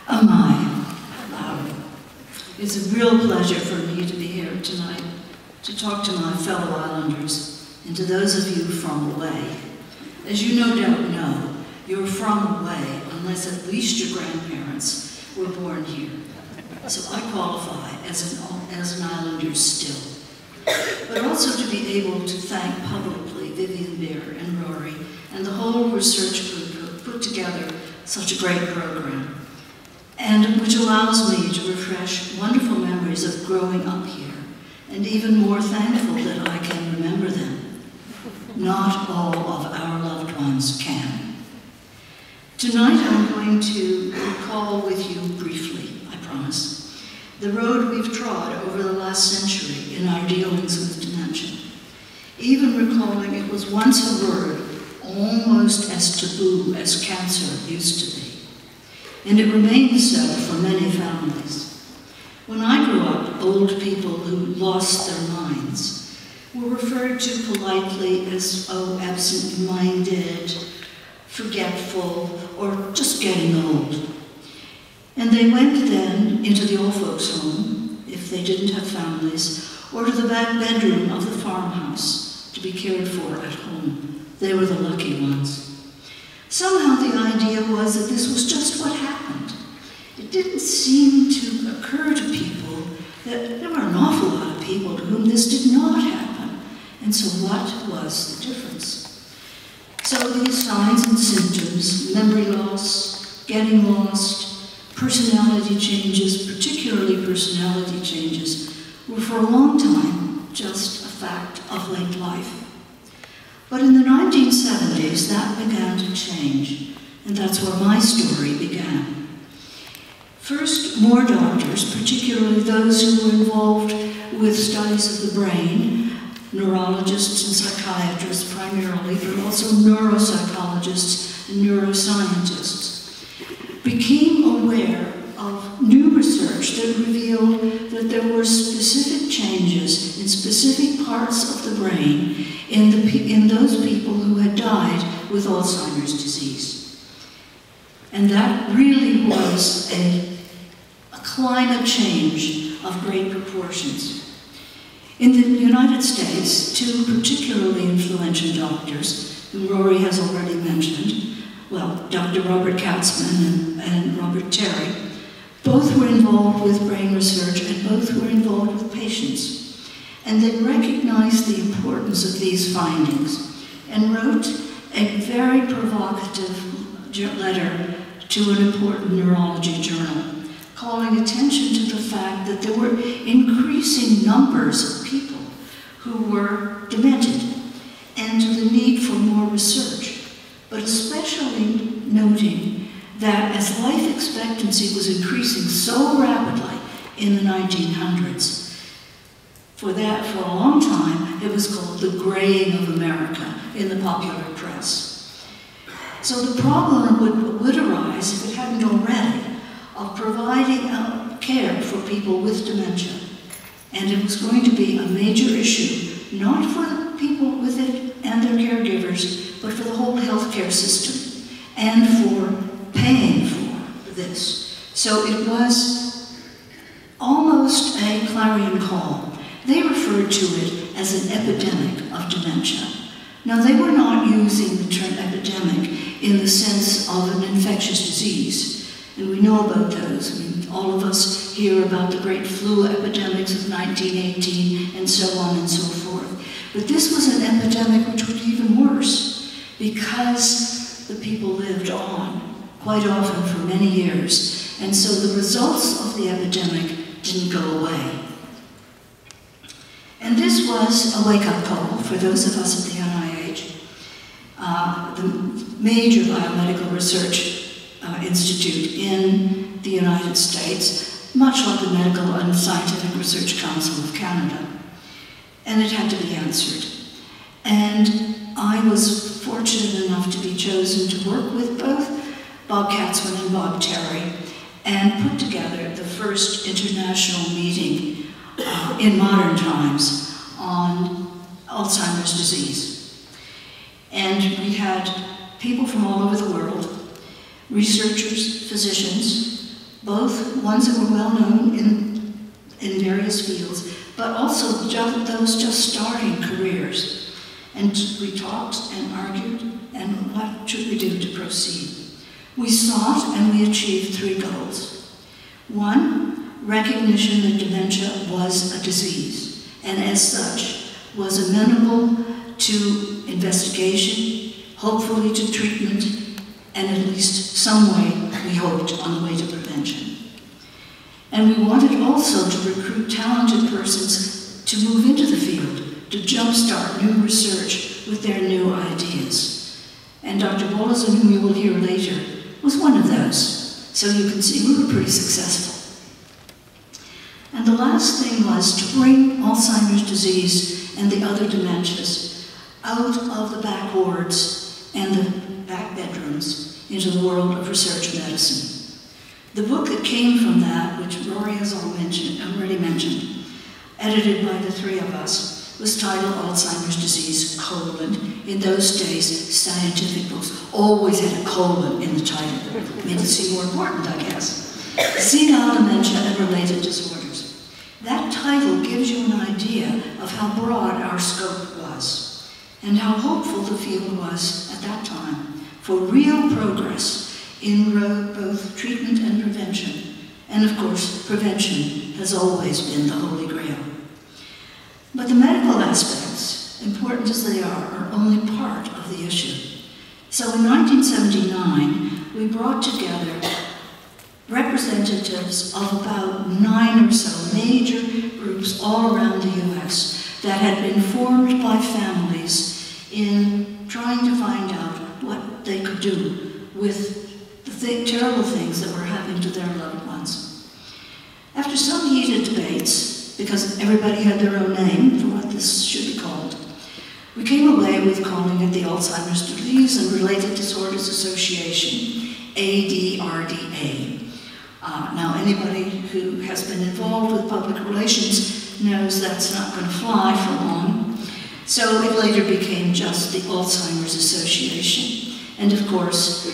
Oh my. It's a real pleasure for me to be here tonight to talk to my fellow islanders and to those of you from away. As you no doubt know, you're from away unless at least your grandparents were born here. So I qualify as an islander still. But also to be able to thank publicly Vivian Beer and Rory and the whole research group who put together such a great program, and which allows me to refresh wonderful memories of growing up here, and even more thankful that I can remember them. Not all of our loved ones can. Tonight I'm going to recall with you briefly, I promise, the road we've trod over the last century in our dealings with dementia, even recalling it was once a word almost as taboo as cancer used to be. And it remains so for many families. When I grew up, old people who lost their minds were referred to politely as, oh, absent-minded, forgetful, or just getting old. And they went then into the old folks' home, if they didn't have families, or to the back bedroom of the farmhouse to be cared for at home. They were the lucky ones. Somehow the idea was that this was just what happened. It didn't seem to occur to people that there were an awful lot of people to whom this did not happen. And so what was the difference? So these signs and symptoms, memory loss, getting lost, personality changes, particularly personality changes, were for a long time just a fact of late life. But in the 1970s, that began to change, and that's where my story began. First, more doctors, particularly those who were involved with studies of the brain, neurologists and psychiatrists primarily, but also neuropsychologists and neuroscientists, became aware of new research that revealed that there were specific changes in specific parts of the brain in those people who had died with Alzheimer's disease. And that really was a climate change of great proportions. In the United States, two particularly influential doctors, whom Rory has already mentioned, well, Dr. Robert Katzman and Robert Terry, both were involved with brain research and both were involved with patients. And they recognized the importance of these findings and wrote a very provocative letter to an important neurology journal, calling attention to the fact that there were increasing numbers of people who were demented and to the need for more research, but especially noting that as life expectancy was increasing so rapidly in the 1900s, for a long time, it was called the graying of America in the popular press. So the problem would arise, if it hadn't already, of providing care for people with dementia. And it was going to be a major issue, not for the people with it and their caregivers, but for the whole healthcare system, and for paying for this. So it was almost a clarion call. They referred to it as an epidemic of dementia. Now, they were not using the term epidemic in the sense of an infectious disease, and we know about those. I mean, all of us hear about the great flu epidemics of 1918 and so on and so forth. But this was an epidemic which was even worse because the people lived on, quite often for many years, and so the results of the epidemic didn't go away. And this was a wake-up call for those of us at the NIH, the major biomedical research institute in the United States, much like the Medical and Scientific Research Council of Canada. And it had to be answered. And I was fortunate enough to be chosen to work with both Bob Katzman and Bob Terry and put together the first international meeting in modern times on Alzheimer's disease. And we had people from all over the world, researchers, physicians, both ones that were well known in various fields, but also those just starting careers. And we talked and argued, and what should we do to proceed? We sought and we achieved 3 goals. 1, recognition that dementia was a disease, and as such was amenable to investigation, hopefully to treatment, and at least some way, we hoped, on the way to prevention. And we wanted also to recruit talented persons to move into the field, to jumpstart new research with their new ideas. And Dr. Bolazan, whom you will hear later, was one of those. So you can see we were pretty successful. And the last thing was to bring Alzheimer's disease and the other dementias out of the back wards and the back bedrooms into the world of research medicine. The book that came from that, which Rory has already mentioned, edited by the 3 of us, was titled Alzheimer's Disease, : in those days, scientific books always had a colon in the title. Made it seem more important, I guess. Senile dementia and related disorders. That title gives you an idea of how broad our scope was, and how hopeful the field was at that time for real progress in both treatment and prevention. And of course, prevention has always been the Holy Grail. But the medical aspects, important as they are only part of the issue. So in 1979, we brought together representatives of about 9 or so major groups all around the US that had been formed by families in trying to find out what they could do with the terrible things that were happening to their loved ones. After some heated debates, because everybody had their own name for what this should be called, we came away with calling it the Alzheimer's Disease and Related Disorders Association, ADRDA. Now, anybody who has been involved with public relations knows that's not going to fly for long. So it later became just the Alzheimer's Association. And of course,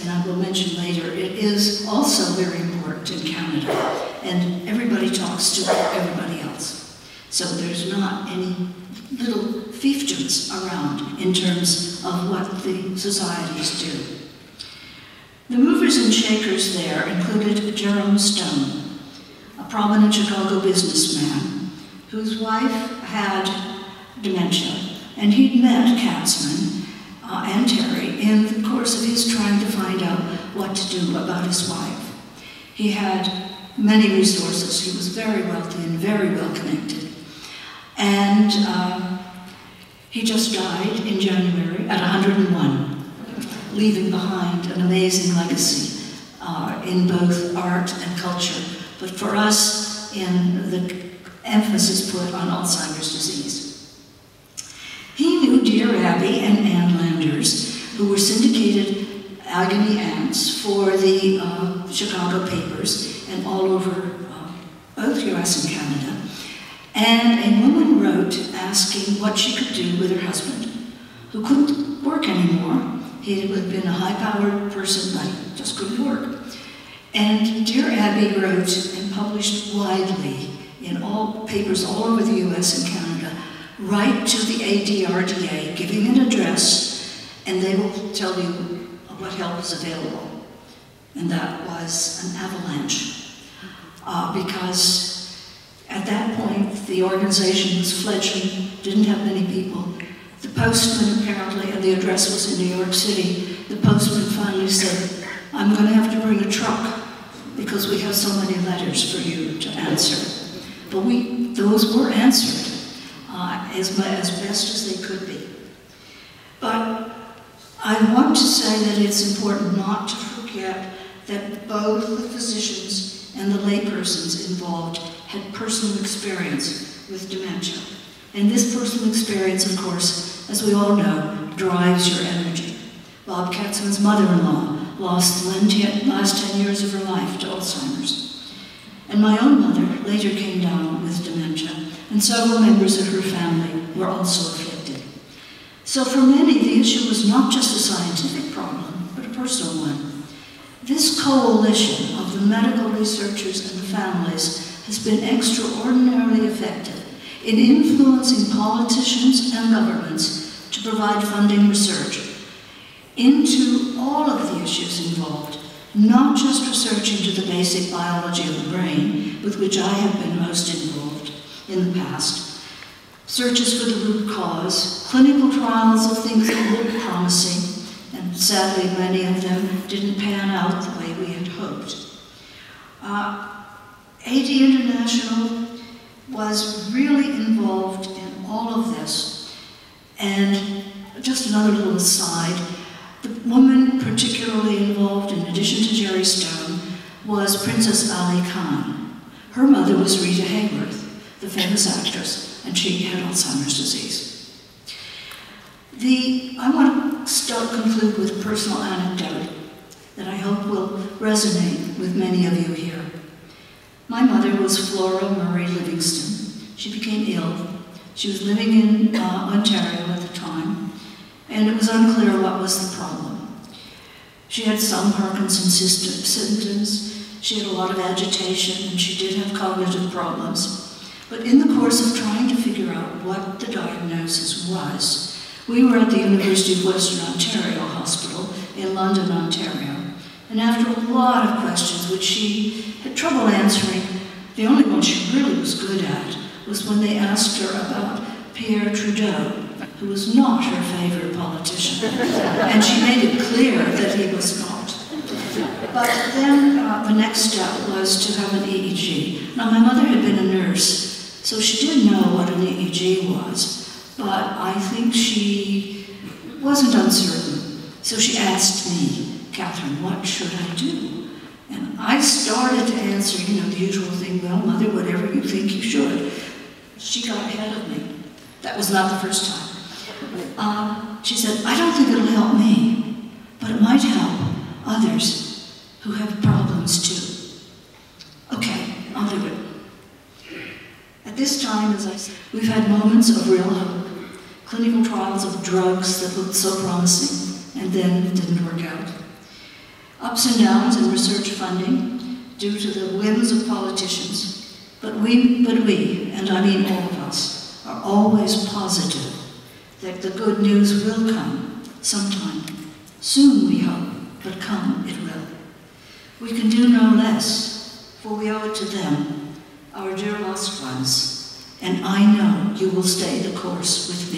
and I will mention later, it is also very important in Canada. And everybody talks to everybody else. So there's not any little fiefdoms around in terms of what the societies do. The movers and shakers there included Jerome Stone, a prominent Chicago businessman whose wife had dementia, and he'd met Katzman and Terry in the course of his trying to find out what to do about his wife. He had many resources. He was very wealthy and very well connected. And he just died in January at 101, leaving behind an amazing legacy in both art and culture, but for us in the emphasis put on Alzheimer's disease. He knew Dear Abby and Ann Landers, who were syndicated agony aunts for the Chicago papers and all over both US and Canada. And a woman wrote asking what she could do with her husband, who couldn't work anymore. He had been a high-powered person, but he just couldn't work. And Dear Abby wrote and published widely in all papers all over the US and Canada, write to the ADRDA, giving an address, and they will tell you what help is available. And that was an avalanche, because at that point, the organization was fledgling, didn't have many people. The postman apparently, and the address was in New York City, the postman finally said, I'm going to have to bring a truck because we have so many letters for you to answer. But those were answered as best as they could be. But I want to say that it's important not to forget that both the physicians and the laypersons involved had personal experience with dementia. And this personal experience, of course, as we all know, drives your energy. Bob Katzman's mother-in-law lost the last 10 years of her life to Alzheimer's. And my own mother later came down with dementia, and several members of her family were also afflicted. So for many, the issue was not just a scientific problem, but a personal one. This coalition of the medical researchers and the families has been extraordinarily effective in influencing politicians and governments to provide funding research into all of the issues involved, not just research into the basic biology of the brain, with which I have been most involved in the past, searches for the root cause, clinical trials of things that looked promising, and sadly many of them didn't pan out the way we had hoped. AD International was really involved in all of this. And just another little aside, the woman particularly involved, in addition to Jerry Stone, was Princess Ali Khan. Her mother was Rita Hayworth, the famous actress, and she had Alzheimer's disease. I want to conclude with a personal anecdote that I hope will resonate with many of you here. My mother was Flora Murray Livingston. She became ill. She was living in Ontario at the time, and it was unclear what was the problem. She had some Parkinson's symptoms, she had a lot of agitation, and she did have cognitive problems. But in the course of trying to figure out what the diagnosis was, we were at the University of Western Ontario Hospital in London, Ontario. And after a lot of questions, which she had trouble answering, the only one she really was good at was when they asked her about Pierre Trudeau, who was not her favorite politician. And she made it clear that he was not. But then the next step was to have an EEG. Now, my mother had been a nurse, so she did know what an EEG was, but I think she wasn't uncertain. So she asked me, "Catherine, what should I do?" And I started to answer, the usual thing, "Well, Mother, whatever you think you should." She got ahead of me. That was not the first time. She said, "I don't think it'll help me, but it might help others who have problems too." Okay, I'll do it. At this time, as I said, we've had moments of real hope. Clinical trials of drugs that looked so promising and then didn't work out. Ups and downs in research funding due to the whims of politicians. But we, and I mean all of us, are always positive that the good news will come sometime. Soon, we hope, but come it will. We can do no less, for we owe it to them, our dear lost ones, and I know you will stay the course with me.